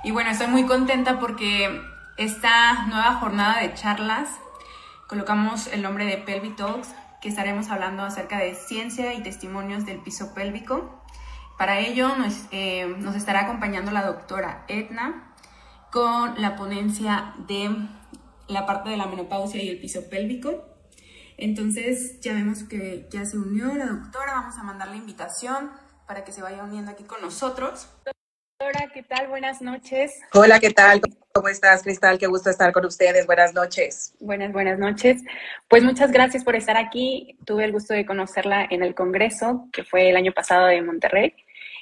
Y bueno, estoy muy contenta porque esta nueva jornada de charlas colocamos el nombre de Pelvic Talks, que estaremos hablando acerca de ciencia y testimonios del piso pélvico. Para ello nos estará acompañando la doctora Edna con la ponencia de la parte de la menopausia y el piso pélvico. Entonces ya vemos que ya se unió la doctora, vamos a mandar la invitación para que se vaya uniendo aquí con nosotros. Doctora, ¿qué tal? Buenas noches. Hola, ¿qué tal? ¿Cómo estás, Cristal? Qué gusto estar con ustedes. Buenas noches. Buenas noches. Pues muchas gracias por estar aquí. Tuve el gusto de conocerla en el congreso, que fue el año pasado de Monterrey.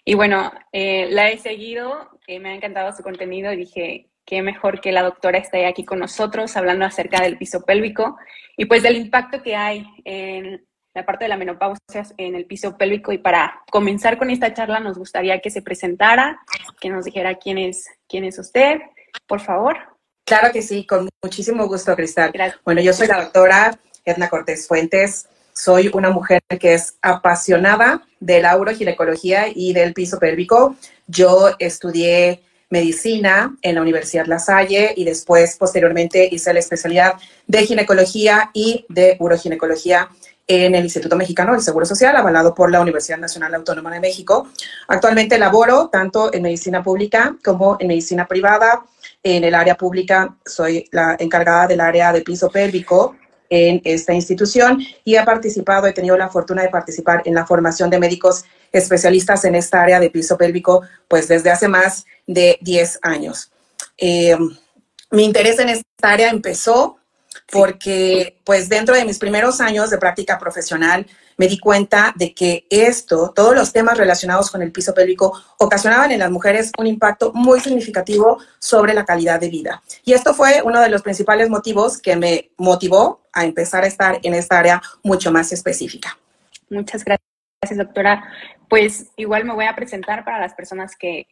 Y bueno, la he seguido, me ha encantado su contenido y dije, qué mejor que la doctora esté aquí con nosotros hablando acerca del piso pélvico y pues del impacto que hay en la parte de la menopausia en el piso pélvico. Y para comenzar con esta charla nos gustaría que se presentara, que nos dijera quién es usted, por favor. Claro que sí, con muchísimo gusto, Cristal. Gracias. Bueno, yo soy la doctora Edna Cortés Fuentes. Soy una mujer que es apasionada de la uroginecología y del piso pélvico. Yo estudié medicina en la Universidad La Salle y después, posteriormente, hice la especialidad de ginecología y de uroginecología en el Instituto Mexicano del Seguro Social, avalado por la Universidad Nacional Autónoma de México. Actualmente laboro tanto en medicina pública como en medicina privada. En el área pública soy la encargada del área de piso pélvico en esta institución y he tenido la fortuna de participar en la formación de médicos especialistas en esta área de piso pélvico pues desde hace más de 10 años. Mi interés en esta área empezó porque pues dentro de mis primeros años de práctica profesional me di cuenta de que todos los temas relacionados con el piso pélvico ocasionaban en las mujeres un impacto muy significativo sobre la calidad de vida. Y esto fue uno de los principales motivos que me motivó a empezar a estar en esta área mucho más específica. Muchas gracias, doctora. Pues igual me voy a presentar para las personas que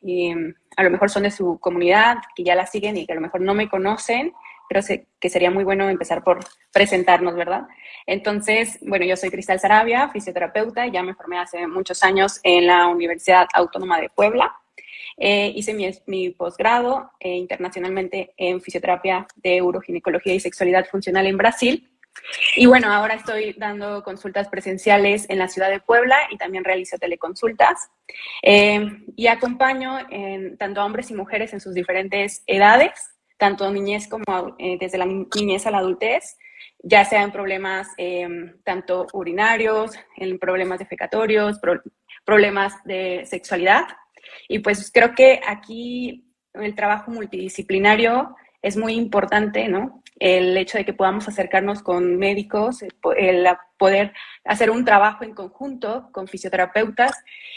a lo mejor son de su comunidad, que ya la siguen y que a lo mejor no me conocen. Creo que sería muy bueno empezar por presentarnos, ¿verdad? Entonces, bueno, yo soy Cristal Sarabia, fisioterapeuta, ya me formé hace muchos años en la Universidad Autónoma de Puebla. Hice mi posgrado internacionalmente en fisioterapia de uroginecología y sexualidad funcional en Brasil. Y bueno, ahora estoy dando consultas presenciales en la ciudad de Puebla y también realizo teleconsultas. Y acompaño tanto a hombres y mujeres en sus diferentes edades, tanto niñez como desde la niñez a la adultez, ya sea en problemas tanto urinarios, en problemas defecatorios, problemas de sexualidad. Y pues creo que aquí el trabajo multidisciplinario es muy importante, ¿no? El hecho de que podamos acercarnos con médicos, el poder hacer un trabajo en conjunto con fisioterapeutas.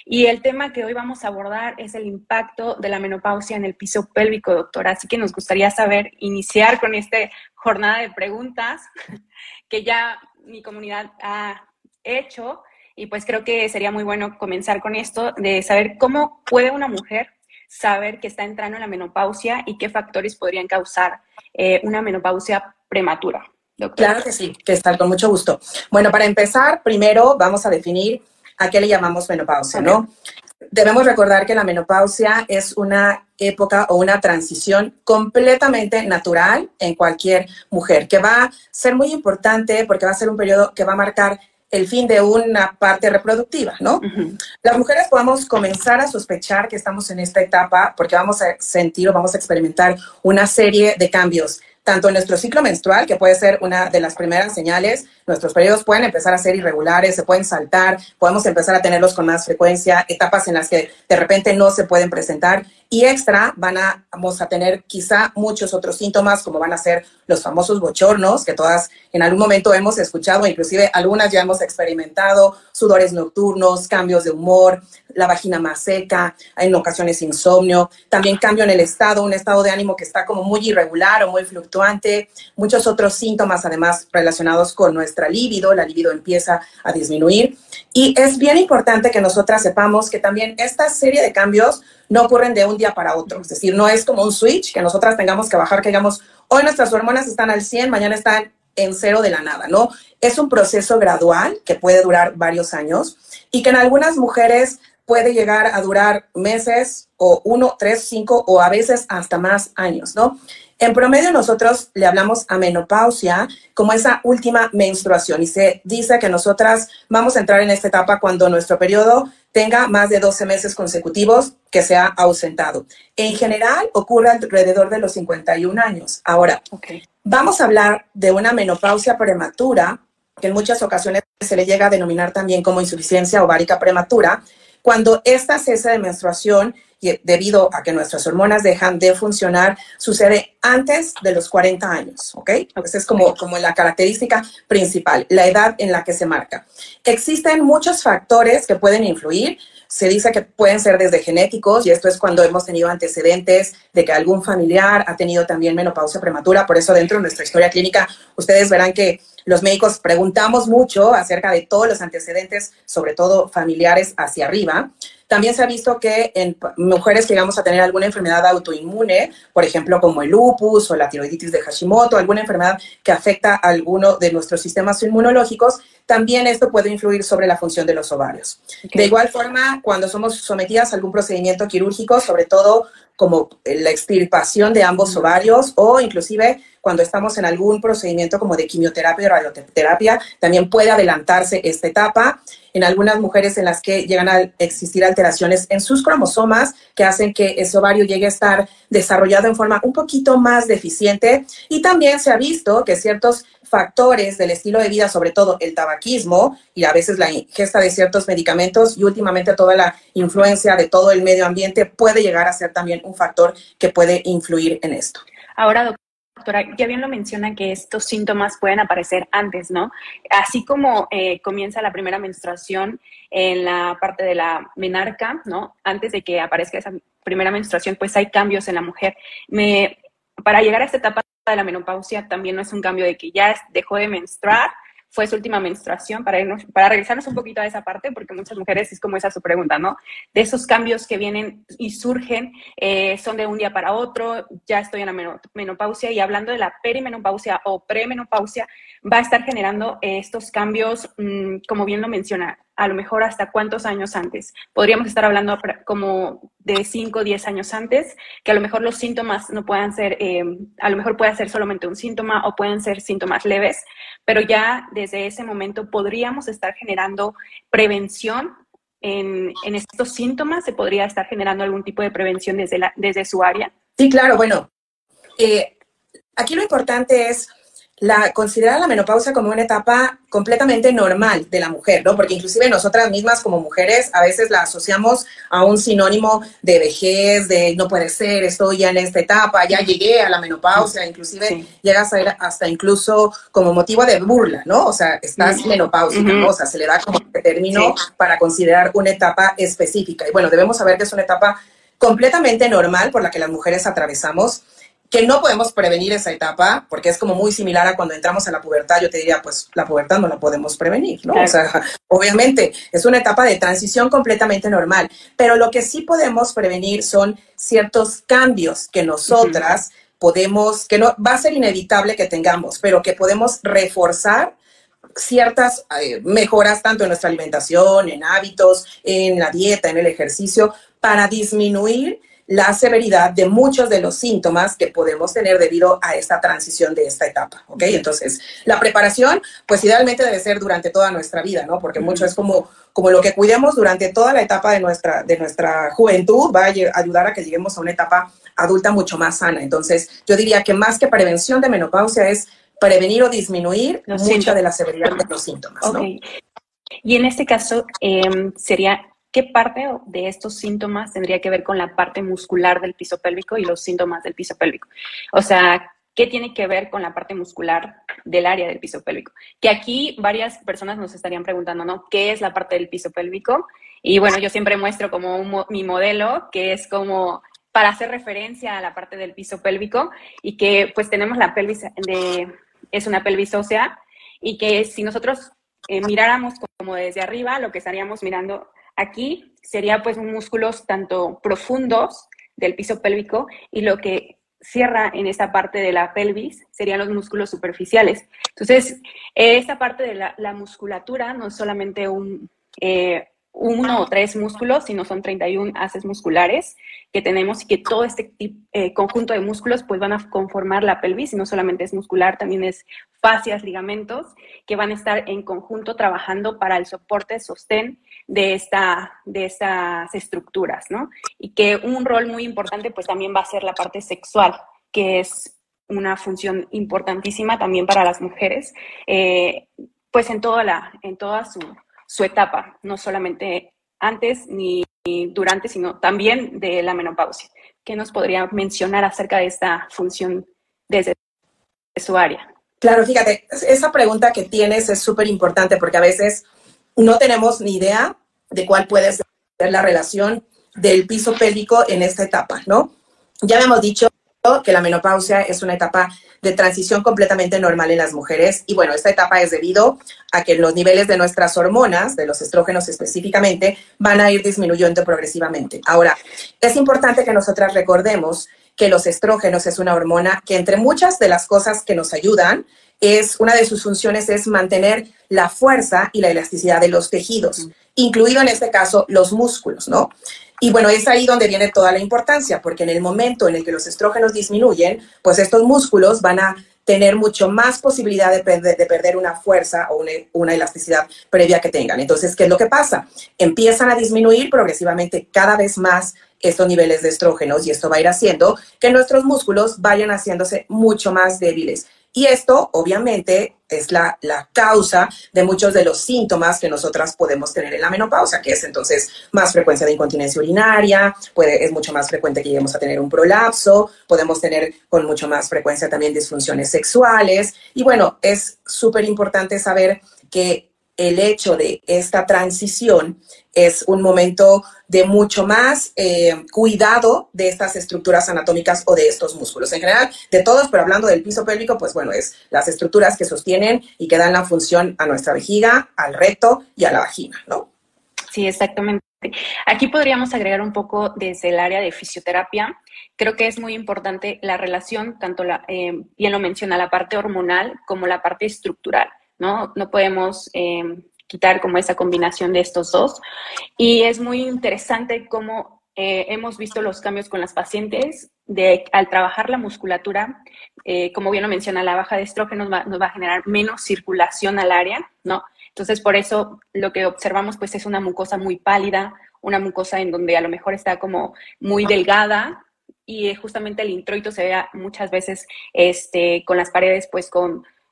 Y el tema que hoy vamos a abordar es el impacto de la menopausia en el piso pélvico, doctora. Así que nos gustaría iniciar con esta jornada de preguntas que ya mi comunidad ha hecho. Y pues creo que sería muy bueno comenzar con esto, de saber cómo puede una mujer saber que está entrando en la menopausia y qué factores podrían causar una menopausia prematura, doctora. Claro que sí, que está con mucho gusto. Bueno, para empezar, primero vamos a definir a qué le llamamos menopausia, ¿no? Debemos recordar que la menopausia es una época o una transición completamente natural en cualquier mujer, que va a ser muy importante porque va a ser un periodo que va a marcar el fin de una parte reproductiva, ¿no? Las mujeres podemos comenzar a sospechar que estamos en esta etapa porque vamos a sentir o vamos a experimentar una serie de cambios, tanto en nuestro ciclo menstrual, que puede ser una de las primeras señales. Nuestros periodos pueden empezar a ser irregulares, se pueden saltar, podemos empezar a tenerlos con más frecuencia, etapas en las que de repente no se pueden presentar. Y extra, vamos a tener quizá muchos otros síntomas, como van a ser los famosos bochornos, que todas en algún momento hemos escuchado, inclusive algunas ya hemos experimentado, sudores nocturnos, cambios de humor, la vagina más seca, en ocasiones insomnio, también cambio en el estado, un estado de ánimo que está como muy irregular o muy fluctuante, muchos otros síntomas además relacionados con nuestra libido, la libido empieza a disminuir. Y es bien importante que nosotras sepamos que también esta serie de cambios no ocurren de un día para otro. Es decir, no es como un switch que nosotras tengamos que bajar, que digamos, hoy nuestras hormonas están al 100, mañana están en 0 de la nada, ¿no? Es un proceso gradual que puede durar varios años y que en algunas mujeres puede llegar a durar meses o 1, 3, 5 o a veces hasta más años, ¿no? En promedio nosotros le hablamos a menopausia como esa última menstruación y se dice que nosotras vamos a entrar en esta etapa cuando nuestro periodo tenga más de 12 meses consecutivos que se ha ausentado. En general ocurre alrededor de los 51 años. Ahora, vamos a hablar de una menopausia prematura, que en muchas ocasiones se le llega a denominar también como insuficiencia ovárica prematura, cuando esta cese de menstruación, debido a que nuestras hormonas dejan de funcionar, sucede antes de los 40 años, ¿ok? Esa es como la característica principal, la edad en la que se marca. Existen muchos factores que pueden influir. Se dice que pueden ser desde genéticos, y esto es cuando hemos tenido antecedentes de que algún familiar ha tenido también menopausia prematura. Por eso dentro de nuestra historia clínica ustedes verán que los médicos preguntamos mucho acerca de todos los antecedentes, sobre todo familiares hacia arriba. También se ha visto que en mujeres que llegamos a tener alguna enfermedad autoinmune, por ejemplo, como el lupus o la tiroiditis de Hashimoto, alguna enfermedad que afecta a alguno de nuestros sistemas inmunológicos, también esto puede influir sobre la función de los ovarios. De igual forma, cuando somos sometidas a algún procedimiento quirúrgico, sobre todo como la extirpación de ambos ovarios, o inclusive cuando estamos en algún procedimiento como de quimioterapia o radioterapia, también puede adelantarse esta etapa. En algunas mujeres en las que llegan a existir alteraciones en sus cromosomas que hacen que ese ovario llegue a estar desarrollado en forma un poquito más deficiente. Y también se ha visto que ciertos factores del estilo de vida, sobre todo el tabaquismo y a veces la ingesta de ciertos medicamentos y últimamente toda la influencia de todo el medio ambiente puede llegar a ser también un factor que puede influir en esto. Ahora, doctora, ya bien lo menciona que estos síntomas pueden aparecer antes, ¿no? Así como comienza la primera menstruación en la parte de la menarca, ¿no? Antes de que aparezca esa primera menstruación, pues hay cambios en la mujer. Para llegar a esta etapa de la menopausia también no es un cambio de que ya dejó de menstruar, fue su última menstruación, para regresarnos un poquito a esa parte, porque muchas mujeres es como esa su pregunta, ¿no? De esos cambios que vienen y surgen, son de un día para otro, ya estoy en la menopausia, y hablando de la perimenopausia o premenopausia, va a estar generando estos cambios, como bien lo menciona, a lo mejor hasta cuántos años antes. Podríamos estar hablando como de 5 o 10 años antes, que a lo mejor los síntomas no puedan ser, a lo mejor puede ser solamente un síntoma o pueden ser síntomas leves, pero ya desde ese momento podríamos estar generando prevención en estos síntomas. ¿Se podría estar generando algún tipo de prevención desde su área? Sí, claro. Bueno, aquí lo importante es considerar la menopausia como una etapa completamente normal de la mujer, ¿no? Porque inclusive nosotras mismas como mujeres a veces la asociamos a un sinónimo de vejez, de no puede ser, estoy ya en esta etapa, ya llegué a la menopausia, inclusive llegas a ir hasta incluso como motivo de burla, ¿no? O sea, estás menopáusica, ¿no? O sea, se le da como este término para considerar una etapa específica. Y bueno, debemos saber que es una etapa completamente normal por la que las mujeres atravesamos, que no podemos prevenir esa etapa, porque es como muy similar a cuando entramos a la pubertad. Yo te diría, pues la pubertad no la podemos prevenir, ¿no? Claro. O sea, obviamente es una etapa de transición completamente normal, pero lo que sí podemos prevenir son ciertos cambios que nosotras podemos, que no va a ser inevitable que tengamos, pero que podemos reforzar ciertas mejoras tanto en nuestra alimentación, en hábitos, en la dieta, en el ejercicio, para disminuir la severidad de muchos de los síntomas que podemos tener debido a esta transición de esta etapa, ¿ok? Entonces, la preparación, pues idealmente debe ser durante toda nuestra vida, ¿no? Porque mucho es como lo que cuidemos durante toda la etapa de nuestra juventud va a ayudar a que lleguemos a una etapa adulta mucho más sana. Entonces, yo diría que más que prevención de menopausia es prevenir o disminuir mucha de la severidad de los síntomas, ¿no? Y en este caso, sería... ¿Qué parte de estos síntomas tendría que ver con la parte muscular del piso pélvico y los síntomas del piso pélvico? O sea, ¿qué tiene que ver con la parte muscular del área del piso pélvico? Que aquí varias personas nos estarían preguntando, ¿no? ¿Qué es la parte del piso pélvico? Y bueno, yo siempre muestro como mi modelo, que es como para hacer referencia a la parte del piso pélvico, y que pues tenemos la pelvis es una pelvis ósea, y que si nosotros miráramos como desde arriba, lo que estaríamos mirando aquí sería pues músculos tanto profundos del piso pélvico, y lo que cierra en esta parte de la pelvis serían los músculos superficiales. Entonces, esta parte de la musculatura no es solamente uno o tres músculos, sino son 31 haces musculares que tenemos y que todo este conjunto de músculos pues van a conformar la pelvis, y no solamente es muscular, también es fascias, ligamentos, que van a estar en conjunto trabajando para el soporte, sostén de estas estructuras, ¿no? Y que un rol muy importante pues también va a ser la parte sexual, que es una función importantísima también para las mujeres, pues en toda su etapa, no solamente antes ni durante, sino también de la menopausia. ¿Qué nos podría mencionar acerca de esta función desde su área? Claro, fíjate, esa pregunta que tienes es súper importante porque a veces no tenemos ni idea de cuál puede ser la relación del piso pélvico en esta etapa, ¿no? Ya habíamos dicho que la menopausia es una etapa de transición completamente normal en las mujeres y bueno, esta etapa es debido a que los niveles de nuestras hormonas, de los estrógenos específicamente, van a ir disminuyendo progresivamente. Ahora, es importante que nosotras recordemos que los estrógenos es una hormona que entre muchas de las cosas que nos ayudan, una de sus funciones es mantener la fuerza y la elasticidad de los tejidos, incluido en este caso los músculos, ¿no? Y bueno, es ahí donde viene toda la importancia, porque en el momento en el que los estrógenos disminuyen, pues estos músculos van a tener mucho más posibilidad de perder una fuerza o una elasticidad previa que tengan. Entonces, ¿qué es lo que pasa? Empiezan a disminuir progresivamente cada vez más estos niveles de estrógenos y esto va a ir haciendo que nuestros músculos vayan haciéndose mucho más débiles. Y esto, obviamente, es la causa de muchos de los síntomas que nosotras podemos tener en la menopausia, que es entonces más frecuencia de incontinencia urinaria, es mucho más frecuente que lleguemos a tener un prolapso, podemos tener con mucho más frecuencia también disfunciones sexuales. Y bueno, es súper importante saber que el hecho de esta transición es un momento de mucho más cuidado de estas estructuras anatómicas o de estos músculos. En general, de todos, pero hablando del piso pélvico, pues bueno, es las estructuras que sostienen y que dan la función a nuestra vejiga, al recto y a la vagina, ¿no? Sí, exactamente. Aquí podríamos agregar un poco desde el área de fisioterapia. Creo que es muy importante la relación, tanto bien lo menciona, la parte hormonal como la parte estructural, ¿no? No podemos quitar como esa combinación de estos dos. Y es muy interesante cómo hemos visto los cambios con las pacientes al trabajar la musculatura, como bien lo menciona, la baja de estrógenos nos va a generar menos circulación al área, ¿no? Entonces, por eso lo que observamos pues es una mucosa muy pálida, una mucosa en donde a lo mejor está como muy delgada, y justamente el introito se ve muchas veces con las paredes pues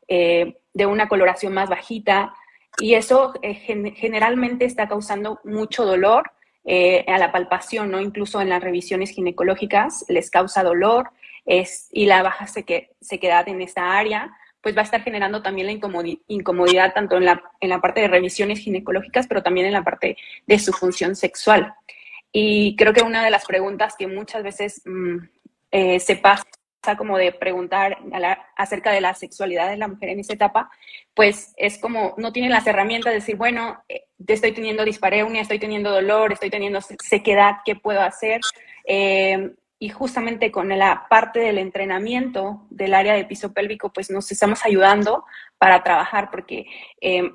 de una coloración más bajita, y eso generalmente está causando mucho dolor a la palpación, ¿no? Incluso en las revisiones ginecológicas les causa dolor, y la baja sequedad en esta área pues va a estar generando también la incomodidad tanto en la parte de revisiones ginecológicas, pero también en la parte de su función sexual. Y creo que una de las preguntas que muchas veces se pasa como de preguntar acerca de la sexualidad de la mujer en esa etapa, pues es como no tienen las herramientas de decir, bueno, estoy teniendo dispareunia, estoy teniendo dolor, estoy teniendo sequedad, ¿qué puedo hacer? Y justamente con la parte del entrenamiento del área de piso pélvico, pues nos estamos ayudando para trabajar, porque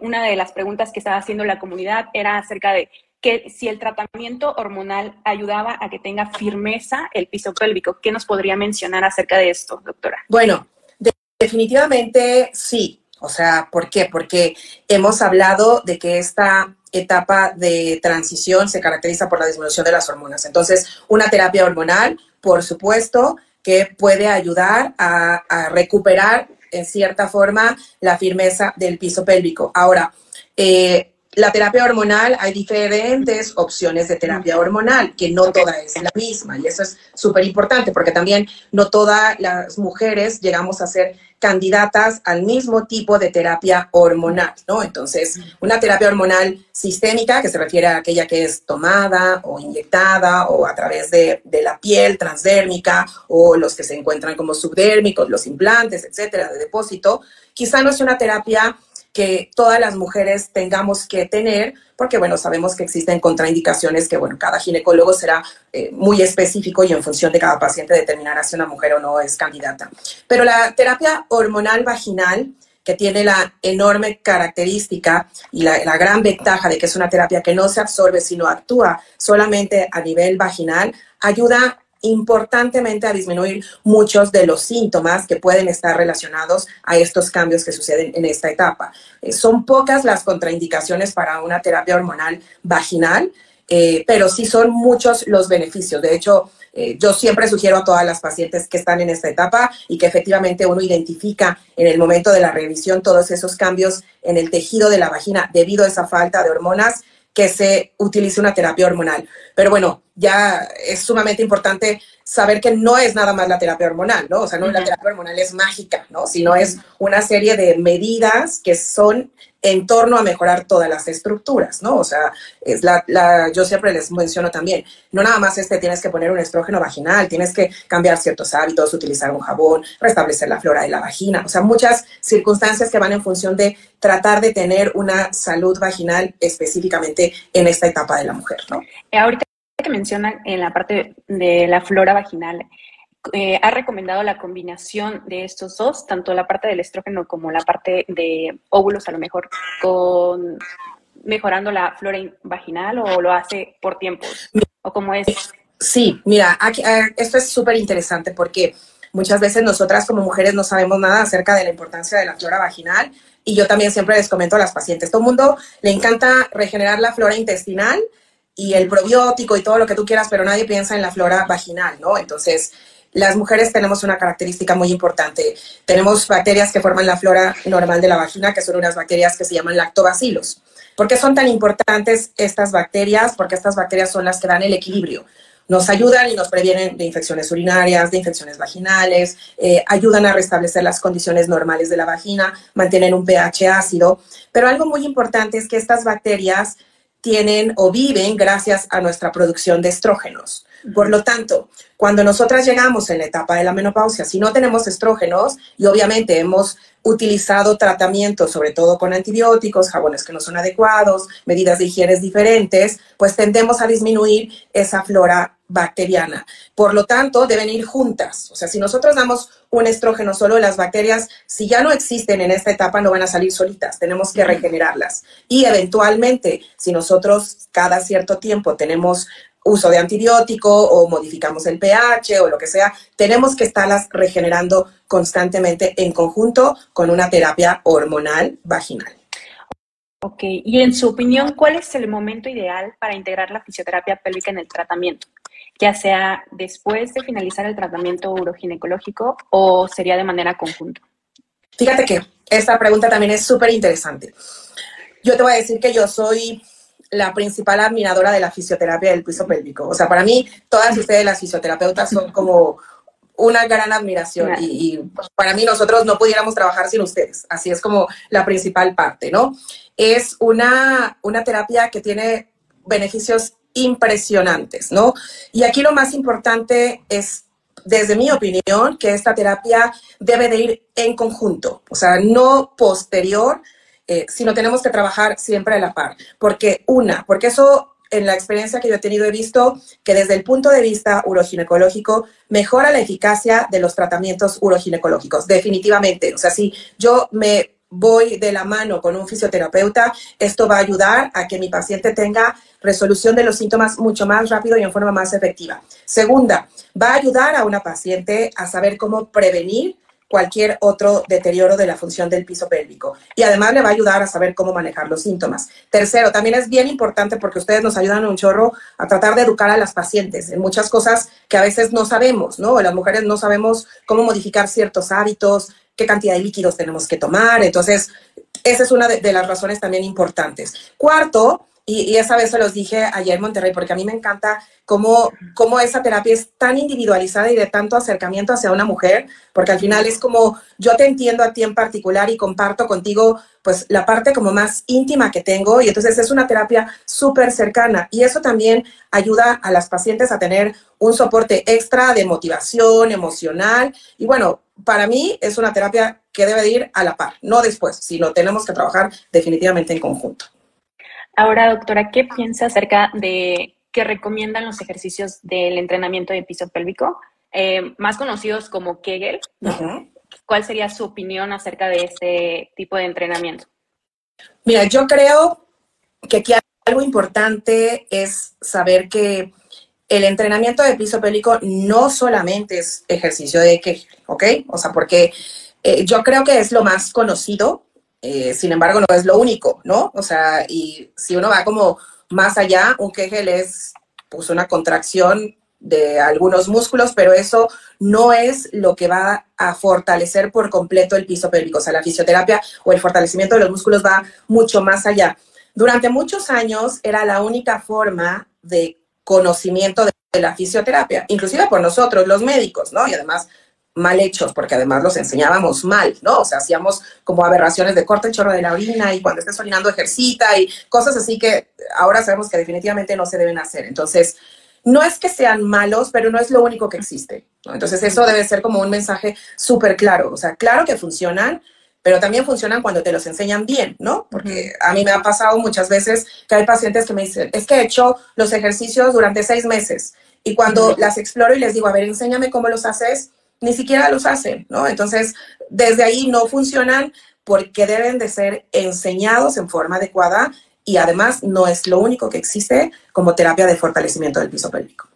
una de las preguntas que estaba haciendo la comunidad era acerca de que si el tratamiento hormonal ayudaba a que tenga firmeza el piso pélvico. ¿Qué nos podría mencionar acerca de esto, doctora? Bueno, definitivamente sí. O sea, ¿por qué? Porque hemos hablado de que esta etapa de transición se caracteriza por la disminución de las hormonas. Entonces, una terapia hormonal, por supuesto, que puede ayudar a recuperar, en cierta forma, la firmeza del piso pélvico. Ahora, la terapia hormonal, hay diferentes opciones de terapia hormonal, que no toda es la misma, y eso es súper importante, porque también no todas las mujeres llegamos a ser candidatas al mismo tipo de terapia hormonal, ¿no? Entonces, una terapia hormonal sistémica, que se refiere a aquella que es tomada o inyectada o a través de la piel transdérmica, o los que se encuentran como subdérmicos, los implantes, etcétera, de depósito, quizá no es una terapia que todas las mujeres tengamos que tener, porque, bueno, sabemos que existen contraindicaciones que, bueno, cada ginecólogo será muy específico y en función de cada paciente determinará si una mujer o no es candidata. Pero la terapia hormonal vaginal que tiene la enorme característica y la gran ventaja de que es una terapia que no se absorbe, sino actúa solamente a nivel vaginal, ayuda importantemente a disminuir muchos de los síntomas que pueden estar relacionados a estos cambios que suceden en esta etapa. Son pocas las contraindicaciones para una terapia hormonal vaginal, pero sí son muchos los beneficios. De hecho, yo siempre sugiero a todas las pacientes que están en esta etapa y que efectivamente uno identifica en el momento de la revisión todos esos cambios en el tejido de la vagina debido a esa falta de hormonas, que se utilice una terapia hormonal. Pero bueno, ya es sumamente importante saber que no es nada más la terapia hormonal, ¿no? O sea, no la terapia hormonal es mágica, ¿no? Sino es una serie de medidas que son en torno a mejorar todas las estructuras, ¿no? O sea, es yo siempre les menciono también, no nada más tienes que poner un estrógeno vaginal, tienes que cambiar ciertos hábitos, utilizar un jabón, restablecer la flora de la vagina, o sea, muchas circunstancias que van en función de tratar de tener una salud vaginal específicamente en esta etapa de la mujer, ¿no? Ahorita que mencionan en la parte de la flora vaginal, ha recomendado la combinación de estos dos, tanto la parte del estrógeno como la parte de óvulos, a lo mejor, con mejorando la flora vaginal, o lo hace por tiempos, o cómo es. Sí, mira, esto es súper interesante porque muchas veces nosotras como mujeres no sabemos nada acerca de la importancia de la flora vaginal, y yo también siempre les comento a las pacientes, todo el mundo le encanta regenerar la flora intestinal y el probiótico y todo lo que tú quieras, pero nadie piensa en la flora vaginal, ¿no? Entonces, las mujeres tenemos una característica muy importante. Tenemos bacterias que forman la flora normal de la vagina, que son unas bacterias que se llaman lactobacilos. ¿Por qué son tan importantes estas bacterias? Porque estas bacterias son las que dan el equilibrio. Nos ayudan y nos previenen de infecciones urinarias, de infecciones vaginales, ayudan a restablecer las condiciones normales de la vagina, mantienen un pH ácido. Pero algo muy importante es que estas bacterias tienen o viven gracias a nuestra producción de estrógenos. Por lo tanto, cuando nosotras llegamos en la etapa de la menopausia, si no tenemos estrógenos y obviamente hemos utilizado tratamientos, sobre todo con antibióticos, jabones que no son adecuados, medidas de higiene diferentes, pues tendemos a disminuir esa flora bacteriana. Por lo tanto, deben ir juntas. O sea, si nosotros damos un estrógeno solo, las bacterias, si ya no existen en esta etapa, no van a salir solitas. Tenemos que regenerarlas. Y eventualmente, si nosotros cada cierto tiempo tenemos uso de antibiótico o modificamos el pH o lo que sea, tenemos que estarlas regenerando constantemente en conjunto con una terapia hormonal vaginal. Ok, y en su opinión, ¿cuál es el momento ideal para integrar la fisioterapia pélvica en el tratamiento? Ya sea después de finalizar el tratamiento uroginecológico o sería de manera conjunta. Fíjate que esta pregunta también es súper interesante. Yo te voy a decir que yo soy la principal admiradora de la fisioterapia del piso pélvico. O sea, para mí, todas ustedes las fisioterapeutas son como una gran admiración y para mí nosotros no pudiéramos trabajar sin ustedes. Así es como la principal parte, ¿no? Es una terapia que tiene beneficios impresionantes, ¿no? Y aquí lo más importante es, desde mi opinión, que esta terapia debe de ir en conjunto, o sea, no posterior, sino tenemos que trabajar siempre a la par. Porque eso en la experiencia que yo he tenido he visto que desde el punto de vista uroginecológico mejora la eficacia de los tratamientos uroginecológicos, definitivamente. O sea, si yo me voy de la mano con un fisioterapeuta, esto va a ayudar a que mi paciente tenga resolución de los síntomas mucho más rápido y en forma más efectiva. Segunda, va a ayudar a una paciente a saber cómo prevenir cualquier otro deterioro de la función del piso pélvico. Y además le va a ayudar a saber cómo manejar los síntomas. Tercero, también es bien importante porque ustedes nos ayudan un chorro a tratar de educar a las pacientes en muchas cosas que a veces no sabemos, ¿no? Las mujeres no sabemos cómo modificar ciertos hábitos, qué cantidad de líquidos tenemos que tomar. Entonces, esa es una de las razones también importantes. Cuarto, y esa vez se los dije ayer en Monterrey, porque a mí me encanta cómo esa terapia es tan individualizada y de tanto acercamiento hacia una mujer, porque al final es como yo te entiendo a ti en particular y comparto contigo pues la parte como más íntima que tengo, y entonces es una terapia súper cercana, y eso también ayuda a las pacientes a tener un soporte extra de motivación emocional, y bueno, para mí es una terapia que debe de ir a la par, no después, sino tenemos que trabajar definitivamente en conjunto. Ahora, doctora, ¿qué piensa acerca de que recomiendan los ejercicios del entrenamiento de piso pélvico, más conocidos como Kegel, ¿no? ¿cuál sería su opinión acerca de este tipo de entrenamiento? Mira, yo creo que aquí algo importante es saber que el entrenamiento de piso pélvico no solamente es ejercicio de Kegel, ¿ok? O sea, porque yo creo que es lo más conocido, sin embargo no es lo único, ¿no? O sea, y si uno va como más allá, un Kegel es pues una contracción de algunos músculos, pero eso no es lo que va a fortalecer por completo el piso pélvico. O sea, la fisioterapia o el fortalecimiento de los músculos va mucho más allá. Durante muchos años era la única forma de conocimiento de la fisioterapia, inclusive por nosotros, los médicos, ¿no? Y además mal hechos, porque además los enseñábamos mal, ¿no? O sea, hacíamos como aberraciones de corta el chorro de la orina y cuando estés orinando ejercita y cosas así que ahora sabemos que definitivamente no se deben hacer. Entonces, no es que sean malos, pero no es lo único que existe, ¿no? Entonces, eso debe ser como un mensaje súper claro. O sea, claro que funcionan, pero también funcionan cuando te los enseñan bien, ¿no? Porque a mí me ha pasado muchas veces que hay pacientes que me dicen, es que he hecho los ejercicios durante 6 meses y cuando las exploro y les digo, a ver, enséñame cómo los haces, ni siquiera los hacen, ¿no? Entonces, desde ahí no funcionan porque deben de ser enseñados en forma adecuada y además no es lo único que existe como terapia de fortalecimiento del piso pélvico.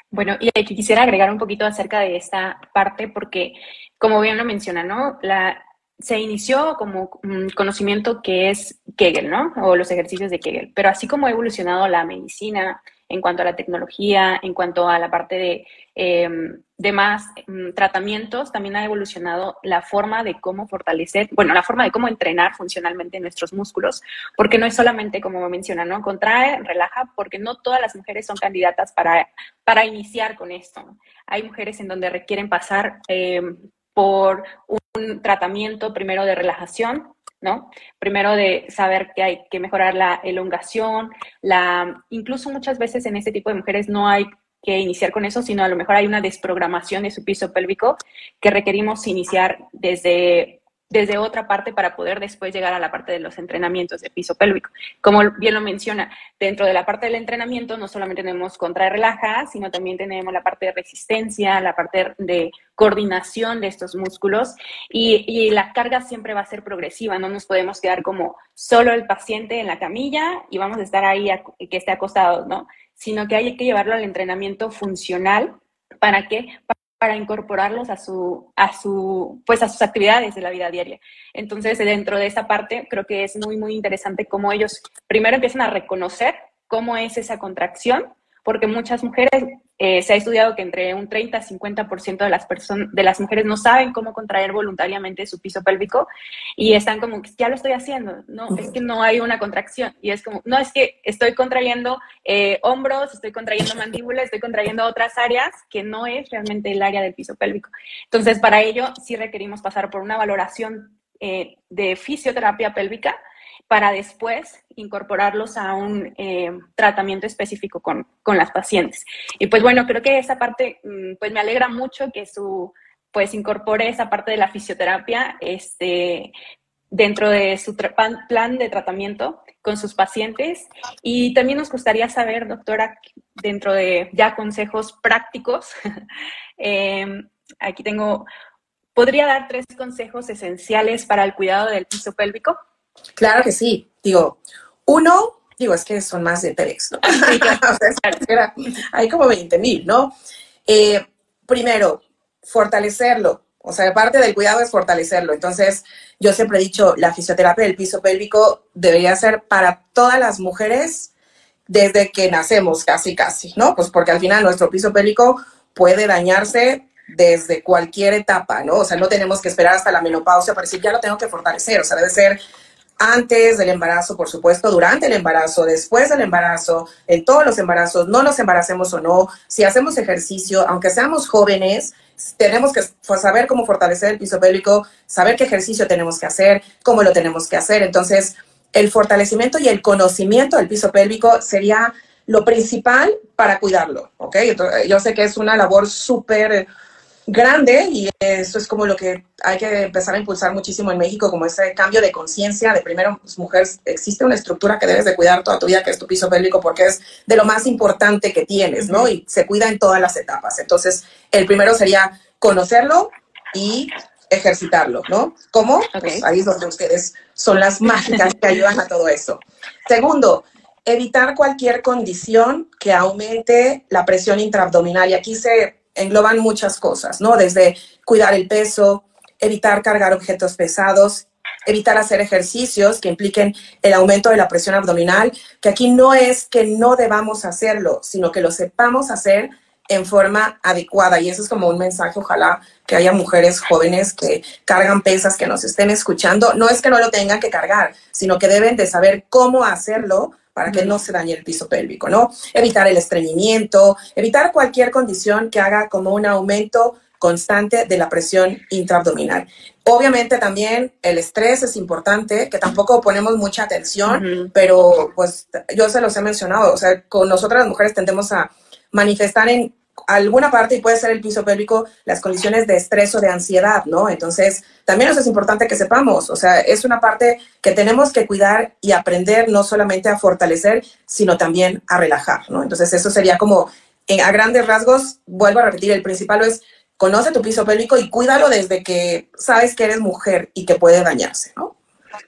Bueno, y aquí quisiera agregar un poquito acerca de esta parte porque, como bien lo menciona, ¿no? Se inició como conocimiento que es Kegel, ¿no? O los ejercicios de Kegel. Pero así como ha evolucionado la medicina en cuanto a la tecnología, en cuanto a la parte de más tratamientos, también ha evolucionado la forma de cómo fortalecer, bueno, la forma de cómo entrenar funcionalmente nuestros músculos, porque no es solamente, como menciona, ¿no? Contrae, relaja, porque no todas las mujeres son candidatas para iniciar con esto. Hay mujeres en donde requieren pasar por un tratamiento primero de relajación, ¿no? Primero de saber que hay que mejorar la elongación, incluso muchas veces en este tipo de mujeres no hay que iniciar con eso, sino a lo mejor hay una desprogramación de su piso pélvico que requerimos iniciar desde otra parte para poder después llegar a la parte de los entrenamientos de piso pélvico. Como bien lo menciona, dentro de la parte del entrenamiento no solamente tenemos contrae, relaja, sino también tenemos la parte de resistencia, la parte de coordinación de estos músculos y la carga siempre va a ser progresiva, no nos podemos quedar como solo el paciente en la camilla y vamos a estar ahí que esté acostado, ¿no? Sino que hay que llevarlo al entrenamiento funcional para incorporarlos a sus actividades de la vida diaria. Entonces, dentro de esa parte, creo que es muy, muy interesante cómo ellos primero empiezan a reconocer cómo es esa contracción, porque muchas mujeres, se ha estudiado que entre un 30 a 50% de las mujeres no saben cómo contraer voluntariamente su piso pélvico y están como, ya lo estoy haciendo, no, es que no hay una contracción y es como, no, es que estoy contrayendo hombros, estoy contrayendo mandíbula, estoy contrayendo otras áreas que no es realmente el área del piso pélvico. Entonces, para ello sí requerimos pasar por una valoración de fisioterapia pélvica para después incorporarlos a un tratamiento específico con las pacientes. Y pues bueno, creo que esa parte, pues me alegra mucho que pues incorpore esa parte de la fisioterapia dentro de su plan de tratamiento con sus pacientes. Y también nos gustaría saber, doctora, dentro de ya consejos prácticos, aquí ¿podría dar 3 consejos esenciales para el cuidado del piso pélvico? Claro que sí. Es que son más de 3, ¿no? Sí, claro. O sea, hay como 20,000, ¿no? Primero, fortalecerlo. O sea, parte del cuidado es fortalecerlo. Entonces, yo siempre he dicho, la fisioterapia del piso pélvico debería ser para todas las mujeres desde que nacemos, casi, ¿no? Pues porque al final nuestro piso pélvico puede dañarse desde cualquier etapa, ¿no? O sea, no tenemos que esperar hasta la menopausia para decir, ya lo tengo que fortalecer. O sea, debe ser antes del embarazo, por supuesto, durante el embarazo, después del embarazo, en todos los embarazos, no nos embaracemos o no, si hacemos ejercicio, aunque seamos jóvenes, tenemos que saber cómo fortalecer el piso pélvico, saber qué ejercicio tenemos que hacer, cómo lo tenemos que hacer. Entonces, el fortalecimiento y el conocimiento del piso pélvico sería lo principal para cuidarlo, ¿ok? Entonces, yo sé que es una labor súper grande y eso es como lo que hay que empezar a impulsar muchísimo en México, como ese cambio de conciencia de primero, pues, mujeres, existe una estructura que debes de cuidar toda tu vida, que es tu piso pélvico, porque es de lo más importante que tienes, ¿no? Y se cuida en todas las etapas. Entonces, el primero sería conocerlo y ejercitarlo, ¿no? ¿Cómo? Okay. Pues ahí es donde ustedes son las mágicas que ayudan a todo eso. Segundo, evitar cualquier condición que aumente la presión intraabdominal. Y aquí se engloban muchas cosas, ¿no? Desde cuidar el peso, evitar cargar objetos pesados, evitar hacer ejercicios que impliquen el aumento de la presión abdominal, que aquí no es que no debamos hacerlo, sino que lo sepamos hacer en forma adecuada. Y eso es como un mensaje, ojalá que haya mujeres jóvenes que cargan pesas, que nos estén escuchando. No es que no lo tengan que cargar, sino que deben de saber cómo hacerlo para que no se dañe el piso pélvico, ¿no? Evitar el estreñimiento, evitar cualquier condición que haga como un aumento constante de la presión intraabdominal. Obviamente también el estrés es importante, que tampoco ponemos mucha atención, pero pues yo se los he mencionado, o sea, con nosotras las mujeres tendemos a manifestar en alguna parte, y puede ser el piso pélvico, las condiciones de estrés o de ansiedad, ¿no? Entonces, también eso es importante que sepamos, o sea, es una parte que tenemos que cuidar y aprender no solamente a fortalecer, sino también a relajar, ¿no? Entonces, eso sería como, a grandes rasgos, vuelvo a repetir, el principal es conoce tu piso pélvico y cuídalo desde que sabes que eres mujer y que puede dañarse, ¿no?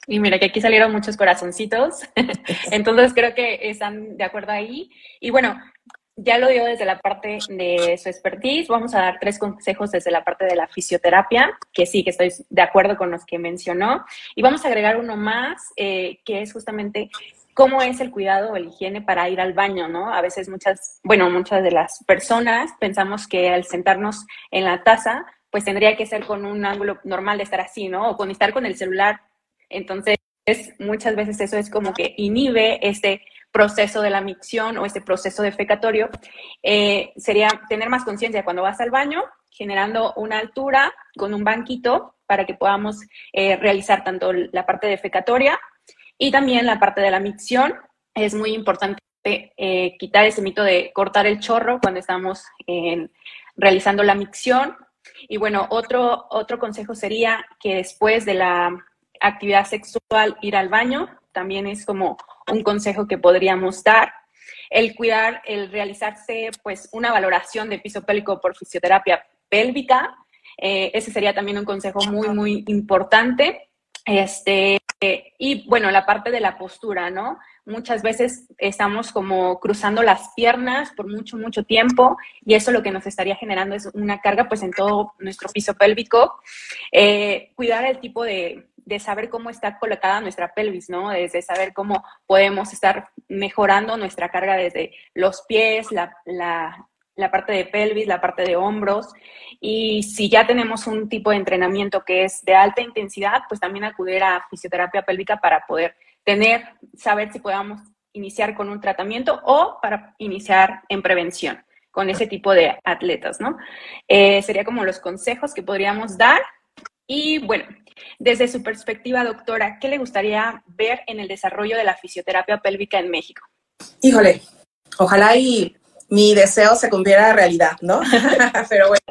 Y mira que aquí salieron muchos corazoncitos, entonces creo que están de acuerdo ahí. Y bueno, ya lo dio desde la parte de su expertise. Vamos a dar 3 consejos desde la parte de la fisioterapia, que sí, que estoy de acuerdo con los que mencionó. Y vamos a agregar uno más, que es justamente cómo es el cuidado o el higiene para ir al baño, ¿no? A veces muchas de las personas pensamos que al sentarnos en la taza, pues tendría que ser con un ángulo normal de estar así, ¿no? O con estar con el celular. Entonces, muchas veces eso es como que inhibe este proceso de la micción o este proceso defecatorio. Sería tener más conciencia cuando vas al baño, generando una altura con un banquito para que podamos realizar tanto la parte defecatoria y también la parte de la micción. Es muy importante quitar ese mito de cortar el chorro cuando estamos realizando la micción. Y bueno, otro consejo sería que después de la actividad sexual ir al baño, también es como un consejo que podríamos dar. El cuidar, el realizarse pues una valoración de piso pélvico por fisioterapia pélvica, ese sería también un consejo muy, muy importante. Y bueno, la parte de la postura, ¿no? Muchas veces estamos como cruzando las piernas por mucho, mucho tiempo y eso lo que nos estaría generando es una carga pues en todo nuestro piso pélvico. Cuidar el tipo de saber cómo está colocada nuestra pelvis, ¿no? Desde saber cómo podemos estar mejorando nuestra carga desde los pies, la parte de pelvis, la parte de hombros. Y si ya tenemos un tipo de entrenamiento que es de alta intensidad, pues también acudir a fisioterapia pélvica para poder saber si podamos iniciar con un tratamiento o para iniciar en prevención con ese tipo de atletas, ¿no? Sería como los consejos que podríamos dar. Y bueno, desde su perspectiva, doctora, ¿qué le gustaría ver en el desarrollo de la fisioterapia pélvica en México? Híjole, ojalá y mi deseo se cumpliera en realidad, ¿no? Pero bueno,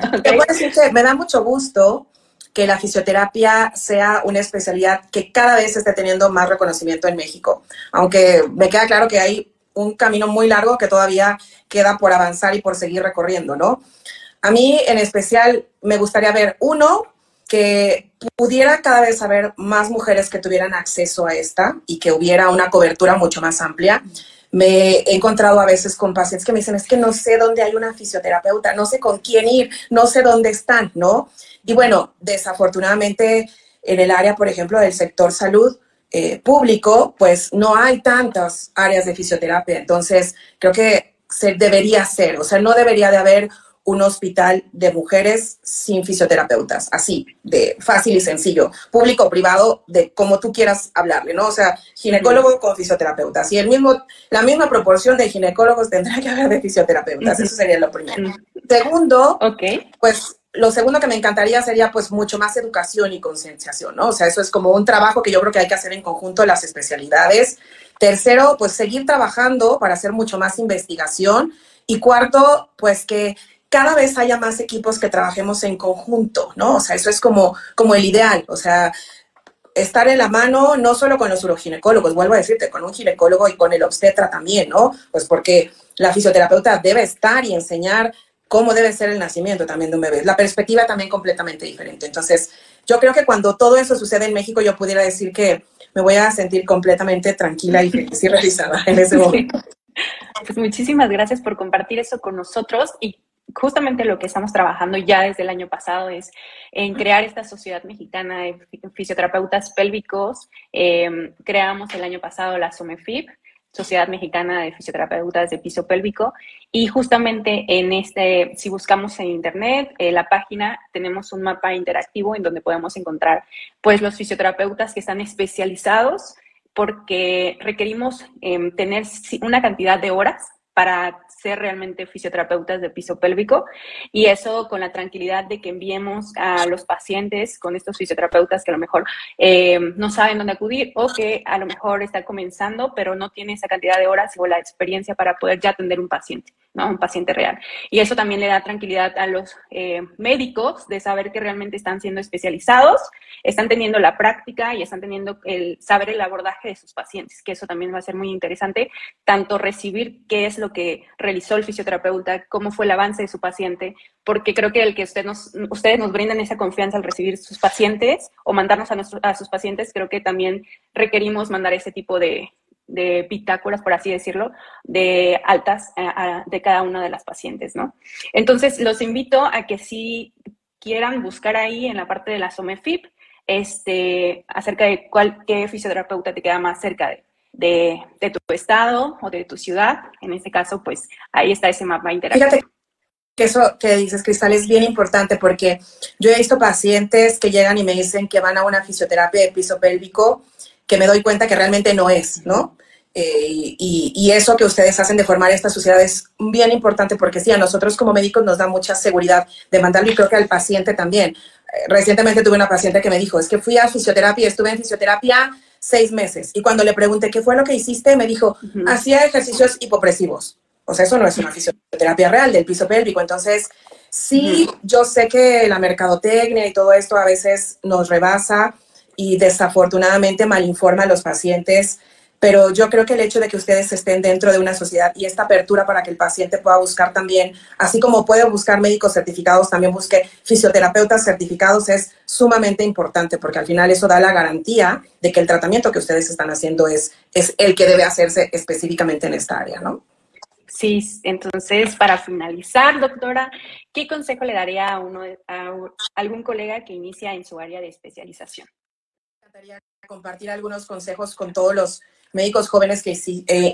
okay. Te puedo decir que me da mucho gusto que la fisioterapia sea una especialidad que cada vez esté teniendo más reconocimiento en México, aunque me queda claro que hay un camino muy largo que todavía queda por avanzar y por seguir recorriendo, ¿no? A mí en especial me gustaría ver, uno, que pudiera cada vez haber más mujeres que tuvieran acceso a esta y que hubiera una cobertura mucho más amplia. Me he encontrado a veces con pacientes que me dicen, es que no sé dónde hay una fisioterapeuta, no sé con quién ir, no sé dónde están, ¿no? Y bueno, desafortunadamente en el área, por ejemplo, del sector salud público, pues no hay tantas áreas de fisioterapia. Entonces, creo que se debería hacer, o sea, no debería de haber un hospital de mujeres sin fisioterapeutas, así, de fácil y sencillo, público o privado, de como tú quieras hablarle, ¿no? O sea, ginecólogo con fisioterapeutas. Y la misma proporción de ginecólogos tendrá que haber de fisioterapeutas. Eso sería lo primero. Segundo, pues, lo segundo que me encantaría sería, pues, mucho más educación y concienciación, ¿no? O sea, eso es como un trabajo que yo creo que hay que hacer en conjunto las especialidades. Tercero, pues, seguir trabajando para hacer mucho más investigación. Y cuarto, pues, que cada vez haya más equipos que trabajemos en conjunto, ¿no? O sea, eso es como el ideal, o sea, estar en la mano no solo con los uroginecólogos, vuelvo a decirte, con un ginecólogo y con el obstetra también, ¿no? Pues porque la fisioterapeuta debe estar y enseñar cómo debe ser el nacimiento también de un bebé. La perspectiva también completamente diferente. Entonces, yo creo que cuando todo eso sucede en México, yo pudiera decir que me voy a sentir completamente tranquila y feliz y realizada en ese momento. Sí. Pues muchísimas gracias por compartir eso con nosotros y justamente lo que estamos trabajando ya desde el año pasado es en crear esta sociedad mexicana de fisioterapeutas pélvicos. Creamos el año pasado la SOMEFIP, Sociedad Mexicana de Fisioterapeutas de Piso Pélvico, y justamente en si buscamos en internet, la página, tenemos un mapa interactivo en donde podemos encontrar pues los fisioterapeutas que están especializados porque requerimos tener una cantidad de horas para ser realmente fisioterapeutas de piso pélvico y eso con la tranquilidad de que enviemos a los pacientes con estos fisioterapeutas que a lo mejor no saben dónde acudir o que a lo mejor están comenzando pero no tiene esa cantidad de horas o la experiencia para poder ya atender un paciente, ¿no? Un paciente real. Y eso también le da tranquilidad a los médicos de saber que realmente están siendo especializados, están teniendo la práctica y están teniendo saber el abordaje de sus pacientes, que eso también va a ser muy interesante, tanto recibir qué es lo que realizó el fisioterapeuta, cómo fue el avance de su paciente, porque creo que el que ustedes nos brindan esa confianza al recibir sus pacientes o mandarnos a sus pacientes, creo que también requerimos mandar ese tipo de bitácoras, por así decirlo, de altas de cada una de las pacientes, ¿no? Entonces, los invito a que si quieran buscar ahí en la parte de la SOMEFIP, acerca de qué fisioterapeuta te queda más cerca de tu estado o de tu ciudad. En este caso, pues ahí está ese mapa interactivo. Fíjate que eso que dices, Cristal, es bien importante porque yo he visto pacientes que llegan y me dicen que van a una fisioterapia de piso pélvico que me doy cuenta que realmente no es, ¿no? Y eso que ustedes hacen de formar esta sociedad es bien importante porque sí, a nosotros como médicos nos da mucha seguridad de mandarlo y creo que al paciente también. Recientemente tuve una paciente que me dijo, es que fui a fisioterapia, estuve en fisioterapia 6 meses y cuando le pregunté qué fue lo que hiciste, me dijo, hacía ejercicios hipopresivos. O sea, eso no es una fisioterapia real del piso pélvico. Entonces, sí, yo sé que la mercadotecnia y todo esto a veces nos rebasa y desafortunadamente malinforma a los pacientes, pero yo creo que el hecho de que ustedes estén dentro de una sociedad y esta apertura para que el paciente pueda buscar también, así como puede buscar médicos certificados, también busque fisioterapeutas certificados, es sumamente importante porque al final eso da la garantía de que el tratamiento que ustedes están haciendo es el que debe hacerse específicamente en esta área, ¿no? Sí, entonces, para finalizar, doctora, ¿qué consejo le daría a algún colega que inicia en su área de especialización? Me encantaría compartir algunos consejos con todos los médicos jóvenes que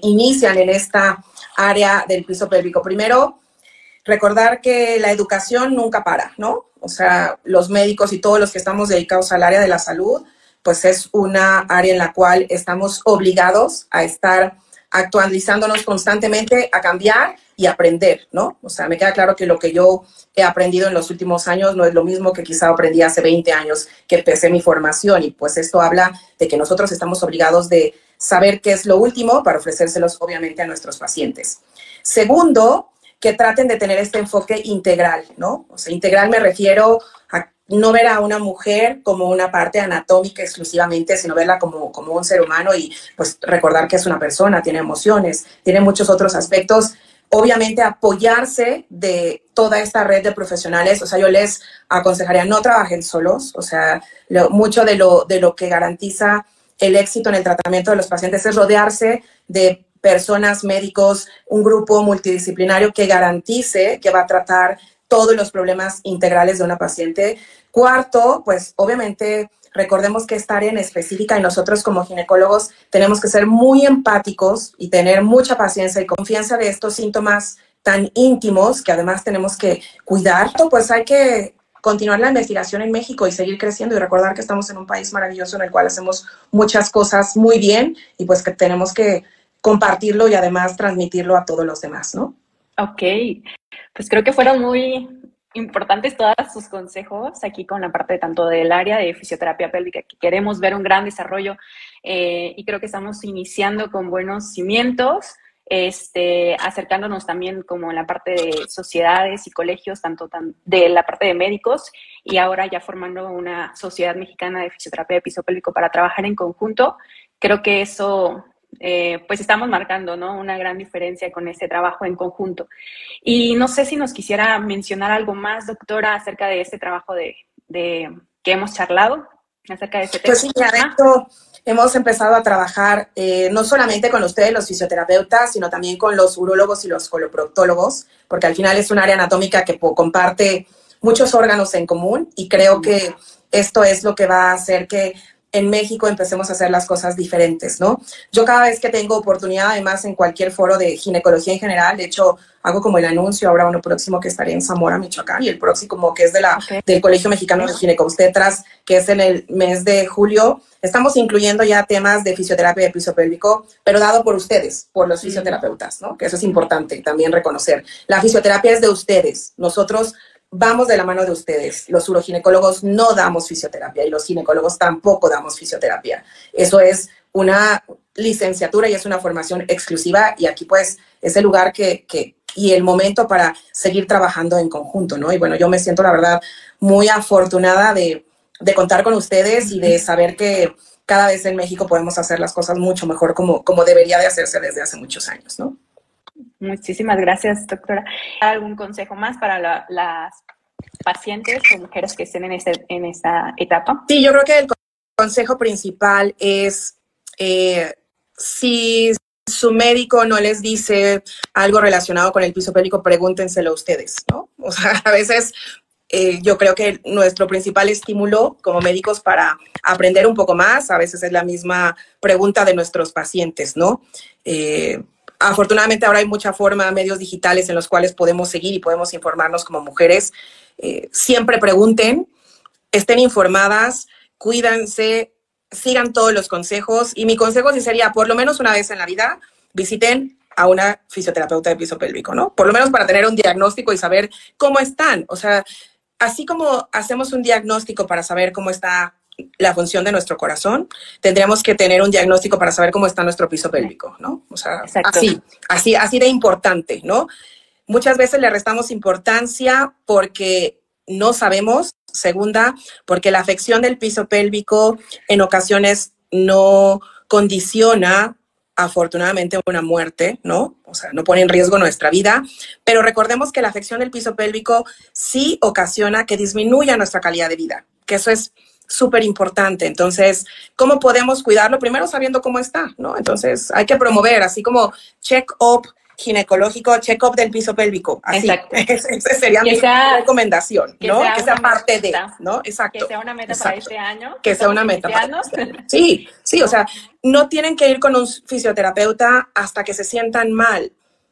inician en esta área del piso pélvico. Primero, recordar que la educación nunca para, ¿no? O sea, los médicos y todos los que estamos dedicados al área de la salud, pues es una área en la cual estamos obligados a estar actualizándonos constantemente, a cambiar y aprender, ¿no? O sea, me queda claro que lo que yo he aprendido en los últimos años no es lo mismo que quizá aprendí hace 20 años que empecé mi formación y pues esto habla de que nosotros estamos obligados de saber qué es lo último para ofrecérselos obviamente a nuestros pacientes. Segundo, que traten de tener este enfoque integral, ¿no? O sea, integral me refiero a no ver a una mujer como una parte anatómica exclusivamente, sino verla como un ser humano y pues recordar que es una persona, tiene emociones, tiene muchos otros aspectos. Obviamente apoyarse de toda esta red de profesionales, o sea, yo les aconsejaría no trabajen solos, o sea, mucho de lo que garantiza el éxito en el tratamiento de los pacientes es rodearse de personas, médicos, un grupo multidisciplinario que garantice que va a tratar todos los problemas integrales de una paciente. Cuarto, pues obviamente recordemos que esta área en específica y nosotros como ginecólogos tenemos que ser muy empáticos y tener mucha paciencia y confianza de estos síntomas tan íntimos que además tenemos que cuidar. Pues hay que continuar la investigación en México y seguir creciendo y recordar que estamos en un país maravilloso en el cual hacemos muchas cosas muy bien y pues que tenemos que compartirlo y además transmitirlo a todos los demás, ¿no? Ok, pues creo que fueron muy importantes todos sus consejos aquí con la parte tanto del área de fisioterapia pélvica, que queremos ver un gran desarrollo y creo que estamos iniciando con buenos cimientos, acercándonos también como en la parte de sociedades y colegios, tanto de la parte de médicos y ahora ya formando una sociedad mexicana de fisioterapia de piso pélvico para trabajar en conjunto. Creo que eso pues estamos marcando, ¿no? Una gran diferencia con este trabajo en conjunto. Y no sé si nos quisiera mencionar algo más, doctora, acerca de este trabajo que hemos charlado, acerca de este tema. Pues sí, ya de hecho, hemos empezado a trabajar no solamente con ustedes, los fisioterapeutas, sino también con los urólogos y los coloproctólogos, porque al final es un área anatómica que comparte muchos órganos en común y creo que esto es lo que va a hacer que en México empecemos a hacer las cosas diferentes, ¿no? Yo cada vez que tengo oportunidad, además en cualquier foro de ginecología en general, de hecho hago como el anuncio ahora uno próximo que estaré en Zamora, Michoacán, y el próximo que es del Colegio Mexicano de Ginecobstetras, que es en el mes de julio. Estamos incluyendo ya temas de fisioterapia de piso pélvico, pero dado por ustedes, por los fisioterapeutas, ¿no? Que eso es importante también reconocer. La fisioterapia es de ustedes. Nosotros vamos de la mano de ustedes. Los uroginecólogos no damos fisioterapia y los ginecólogos tampoco damos fisioterapia. Eso es una licenciatura y es una formación exclusiva y aquí pues es el lugar y el momento para seguir trabajando en conjunto, ¿no? Y bueno, yo me siento la verdad muy afortunada de contar con ustedes y de saber que cada vez en México podemos hacer las cosas mucho mejor como debería de hacerse desde hace muchos años, ¿no? Muchísimas gracias, doctora. ¿Algún consejo más para las pacientes o mujeres que estén en esta etapa? Sí, yo creo que el consejo principal es si su médico no les dice algo relacionado con el piso pélvico, pregúntenselo ustedes, ¿no? O sea, a veces yo creo que nuestro principal estímulo como médicos para aprender un poco más, a veces es la misma pregunta de nuestros pacientes, ¿no? Afortunadamente ahora hay mucha forma, medios digitales en los cuales podemos seguir y podemos informarnos como mujeres. Siempre pregunten, estén informadas, cuídense, sigan todos los consejos. Y mi consejo sí sería, por lo menos una vez en la vida, visiten a una fisioterapeuta de piso pélvico, ¿no? Por lo menos para tener un diagnóstico y saber cómo están. O sea, así como hacemos un diagnóstico para saber cómo está la función de nuestro corazón, tendríamos que tener un diagnóstico para saber cómo está nuestro piso pélvico, ¿no? O sea, así de importante, ¿no? Muchas veces le restamos importancia porque no sabemos. Segunda, porque la afección del piso pélvico en ocasiones no condiciona, afortunadamente, una muerte, ¿no? O sea, no pone en riesgo nuestra vida, pero recordemos que la afección del piso pélvico sí ocasiona que disminuya nuestra calidad de vida, que eso es súper importante. Entonces, ¿cómo podemos cuidarlo? Primero sabiendo cómo está, ¿no? Entonces, hay que promover, así como check-up ginecológico, check-up del piso pélvico. Así. Esa sería mi recomendación, ¿no? Que sea parte de, ¿no? Exacto. Que sea una meta para este año. Que sea una meta para este año. Sí, o sea, no tienen que ir con un fisioterapeuta hasta que se sientan mal.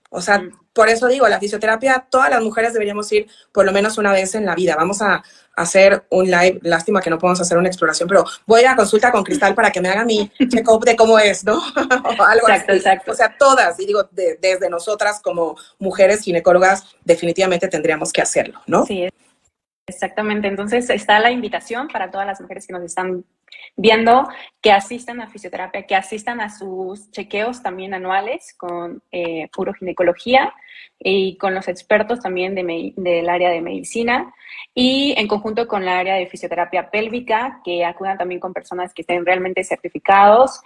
O sea, por eso digo, la fisioterapia, todas las mujeres deberíamos ir por lo menos una vez en la vida. Vamos a hacer un live, lástima que no podemos hacer una exploración, pero voy a consulta con Cristal para que me haga mi check-up de cómo es, ¿no? O algo así. Exacto. O sea, todas, y digo, desde nosotras como mujeres ginecólogas, definitivamente tendríamos que hacerlo, ¿no? Sí, exactamente. Entonces, está la invitación para todas las mujeres que nos están viendo, que asistan a fisioterapia, que asistan a sus chequeos también anuales con uroginecología y con los expertos también del área de medicina y en conjunto con la área de fisioterapia pélvica, que acudan también con personas que estén realmente certificados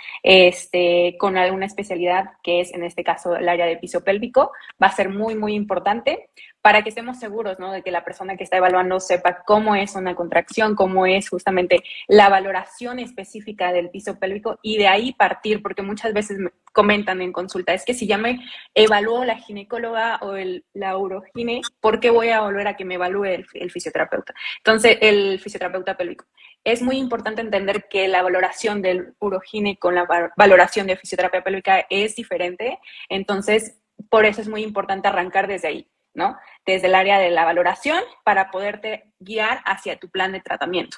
con alguna especialidad que es en este caso el área de piso pélvico. Va a ser muy, muy importante para que estemos seguros, ¿no? De que la persona que está evaluando sepa cómo es una contracción, cómo es justamente la valoración específica del piso pélvico y de ahí partir, porque muchas veces me comentan en consulta, es que si ya me evaluó la ginecóloga o la urogine, ¿por qué voy a volver a que me evalúe el fisioterapeuta? Entonces, el fisioterapeuta pélvico. Es muy importante entender que la valoración del urogine con la valoración de fisioterapia pélvica es diferente, entonces, por eso es muy importante arrancar desde ahí, ¿no? Desde el área de la valoración para poderte guiar hacia tu plan de tratamiento,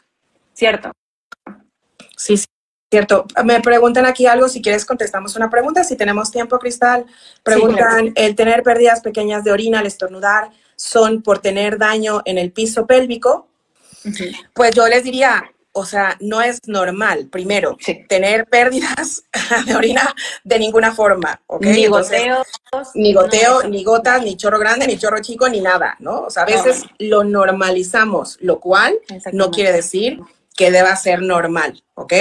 ¿cierto? Sí, cierto. Me preguntan aquí algo, si quieres contestamos una pregunta, si tenemos tiempo, Cristal. Preguntan, sí, claro. ¿El tener pérdidas pequeñas de orina al estornudar son por tener daño en el piso pélvico? Pues yo les diría, o sea, no es normal, primero, tener pérdidas de orina de ninguna forma, ¿ok? Ni goteos. Ni goteo, ni gotas, ni chorro grande, ni chorro chico, ni nada, ¿no? O sea, a veces lo normalizamos, lo cual no quiere decir que deba ser normal, ¿ok?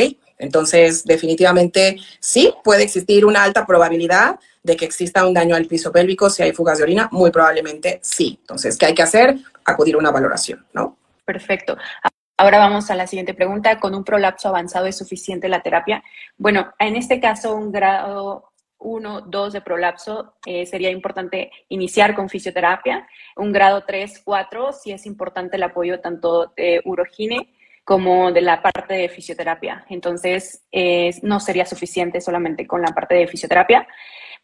Entonces, definitivamente sí, puede existir una alta probabilidad de que exista un daño al piso pélvico si hay fugas de orina, muy probablemente sí. Entonces, ¿qué hay que hacer? Acudir a una valoración, ¿no? Perfecto. Ahora vamos a la siguiente pregunta. ¿Con un prolapso avanzado es suficiente la terapia? Bueno, en este caso, un grado 1, 2 de prolapso sería importante iniciar con fisioterapia. Un grado 3, 4, sí es importante el apoyo tanto de urogine como de la parte de fisioterapia. Entonces, no sería suficiente solamente con la parte de fisioterapia,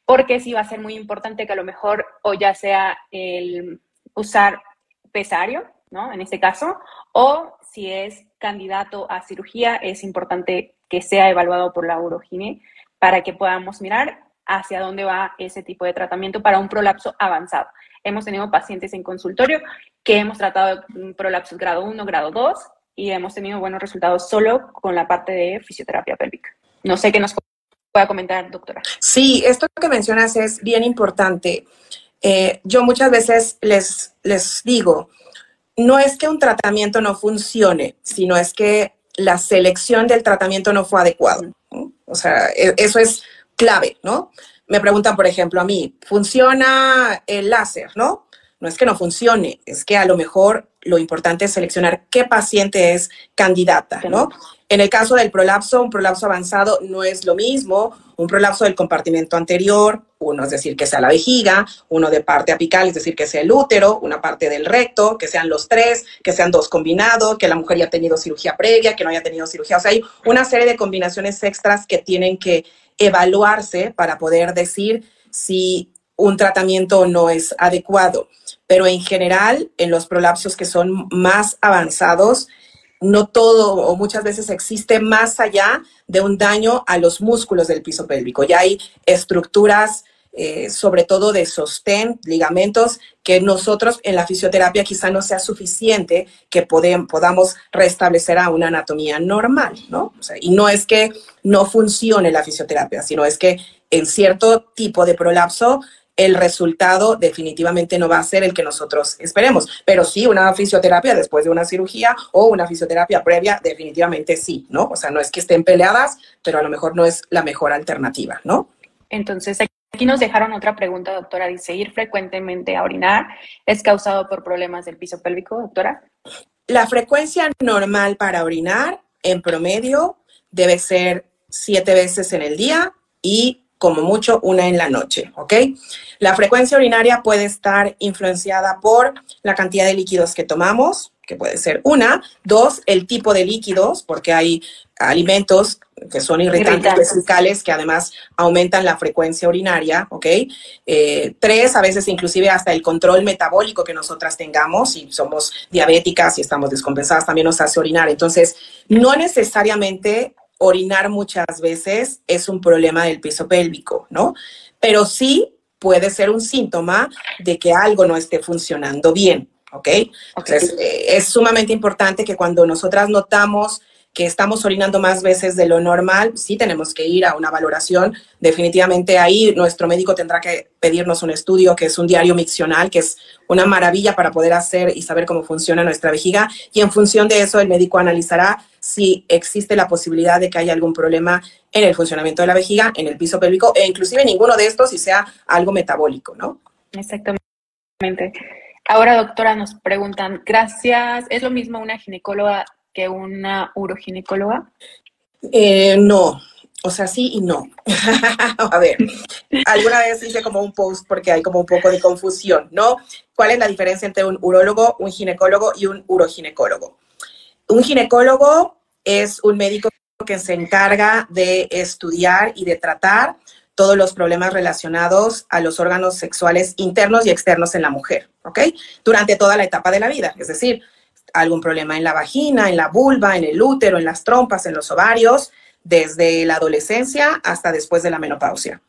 porque sí va a ser muy importante que a lo mejor o ya sea el usar pesario, ¿no? En este caso, o si es candidato a cirugía, es importante que sea evaluado por la urogine para que podamos mirar hacia dónde va ese tipo de tratamiento para un prolapso avanzado. Hemos tenido pacientes en consultorio que hemos tratado prolapsos grado 1, grado 2 y hemos tenido buenos resultados solo con la parte de fisioterapia pélvica. No sé qué nos pueda comentar, doctora. Sí, esto que mencionas es bien importante. Yo muchas veces les digo, no es que un tratamiento no funcione, sino es que la selección del tratamiento no fue adecuado, ¿no? O sea, eso es clave, ¿no? Me preguntan, por ejemplo, a mí, ¿funciona el láser, no? No es que no funcione, es que a lo mejor lo importante es seleccionar qué paciente es candidata, ¿no? En el caso del prolapso, un prolapso avanzado no es lo mismo. Un prolapso del compartimento anterior, uno es decir que sea la vejiga, uno de parte apical, es decir que sea el útero, una parte del recto, que sean los tres, que sean dos combinados, que la mujer haya tenido cirugía previa, que no haya tenido cirugía. O sea, hay una serie de combinaciones extras que tienen que evaluarse para poder decir si un tratamiento no es adecuado. Pero en general, en los prolapsos que son más avanzados, no todo o muchas veces existe más allá de un daño a los músculos del piso pélvico. Ya hay estructuras, sobre todo de sostén, ligamentos, que nosotros en la fisioterapia quizá no sea suficiente que podamos restablecer a una anatomía normal, ¿no? O sea, y no es que no funcione la fisioterapia, sino es que en cierto tipo de prolapso el resultado definitivamente no va a ser el que nosotros esperemos. Pero sí, una fisioterapia después de una cirugía o una fisioterapia previa, definitivamente sí, ¿no? O sea, no es que estén peleadas, pero a lo mejor no es la mejor alternativa, ¿no? Entonces, aquí nos dejaron otra pregunta, doctora. Dice, ¿ir frecuentemente a orinar es causado por problemas del piso pélvico, doctora? La frecuencia normal para orinar, en promedio, debe ser 7 veces en el día y como mucho una en la noche, ¿ok? La frecuencia urinaria puede estar influenciada por la cantidad de líquidos que tomamos, que puede ser una. Dos, el tipo de líquidos, porque hay alimentos que son irritantes vesicales que además aumentan la frecuencia urinaria, ¿ok? Tres, a veces inclusive hasta el control metabólico que nosotras tengamos, si somos diabéticas, si estamos descompensadas, también nos hace orinar. Entonces, no necesariamente orinar muchas veces es un problema del piso pélvico, ¿no? Pero sí puede ser un síntoma de que algo no esté funcionando bien, ¿ok? Entonces, es sumamente importante que cuando nosotras notamos que estamos orinando más veces de lo normal, sí tenemos que ir a una valoración. Definitivamente ahí nuestro médico tendrá que pedirnos un estudio que es un diario miccional, que es una maravilla para poder hacer y saber cómo funciona nuestra vejiga. Y en función de eso, el médico analizará si existe la posibilidad de que haya algún problema en el funcionamiento de la vejiga, en el piso pélvico, e inclusive ninguno de estos si sea algo metabólico, ¿no? Exactamente. Ahora, doctora, nos preguntan, gracias, ¿es lo mismo una ginecóloga que una uroginecóloga? No, o sea, sí y no. A ver, alguna vez hice como un post porque hay como un poco de confusión, ¿no? ¿Cuál es la diferencia entre un urólogo, un ginecólogo y un uroginecólogo? Un ginecólogo es un médico que se encarga de estudiar y de tratar todos los problemas relacionados a los órganos sexuales internos y externos en la mujer, ¿ok? Durante toda la etapa de la vida, es decir, algún problema en la vagina, en la vulva, en el útero, en las trompas, en los ovarios, desde la adolescencia hasta después de la menopausia.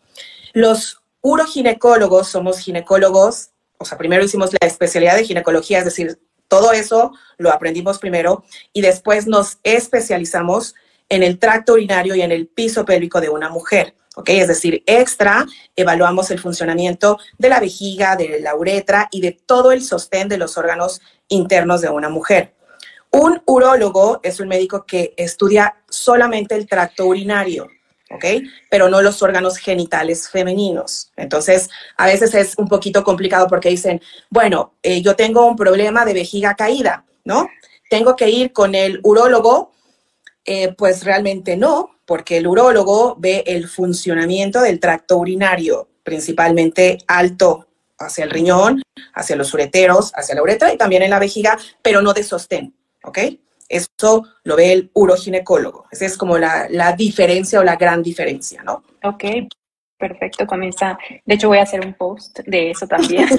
Los uroginecólogos somos ginecólogos, o sea, primero hicimos la especialidad de ginecología, es decir, todo eso lo aprendimos primero y después nos especializamos en el tracto urinario y en el piso pélvico de una mujer, ¿ok? Es decir, extra, evaluamos el funcionamiento de la vejiga, de la uretra y de todo el sostén de los órganos internos de una mujer. Un urólogo es un médico que estudia solamente el tracto urinario, ¿ok? Pero no los órganos genitales femeninos. Entonces, a veces es un poquito complicado porque dicen, bueno, yo tengo un problema de vejiga caída, ¿no? Tengo que ir con el urólogo. Pues realmente no, porque el urólogo ve el funcionamiento del tracto urinario, principalmente alto hacia el riñón, hacia los ureteros, hacia la uretra y también en la vejiga, pero no de sostén, ¿ok? Eso lo ve el uroginecólogo. Esa es como la diferencia o la gran diferencia, ¿no? Ok, perfecto, comienza. De hecho, voy a hacer un post de eso también.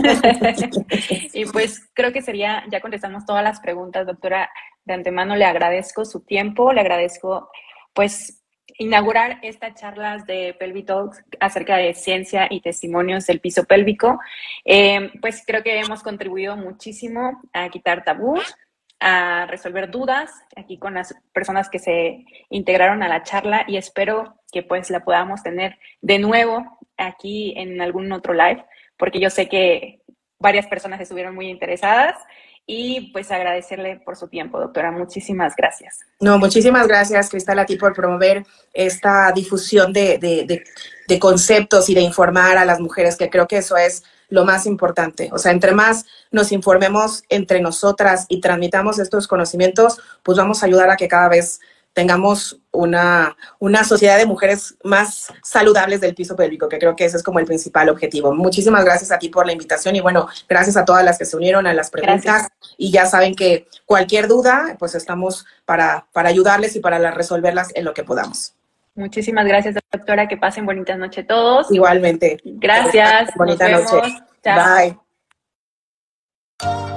Y pues creo que sería, ya contestamos todas las preguntas, doctora. De antemano le agradezco su tiempo, le agradezco pues inaugurar estas charlas de Pelvic Talks acerca de ciencia y testimonios del piso pélvico. Pues creo que hemos contribuido muchísimo a quitar tabús, a resolver dudas aquí con las personas que se integraron a la charla y espero que pues la podamos tener de nuevo aquí en algún otro live, porque yo sé que varias personas estuvieron muy interesadas y pues agradecerle por su tiempo, doctora. Muchísimas gracias. No, muchísimas gracias, Cristal, a ti por promover esta difusión de conceptos y de informar a las mujeres, que creo que eso es lo más importante. O sea, entre más nos informemos entre nosotras y transmitamos estos conocimientos, pues vamos a ayudar a que cada vez tengamos una sociedad de mujeres más saludables del piso pélvico, que creo que ese es como el principal objetivo. Muchísimas gracias a ti por la invitación y bueno, gracias a todas las que se unieron a las preguntas. Gracias. Y ya saben que cualquier duda, pues estamos para ayudarles y para resolverlas en lo que podamos. Muchísimas gracias, doctora. Que pasen bonitas noches todos. Igualmente. Gracias. Bonita noche. Chao. Bye.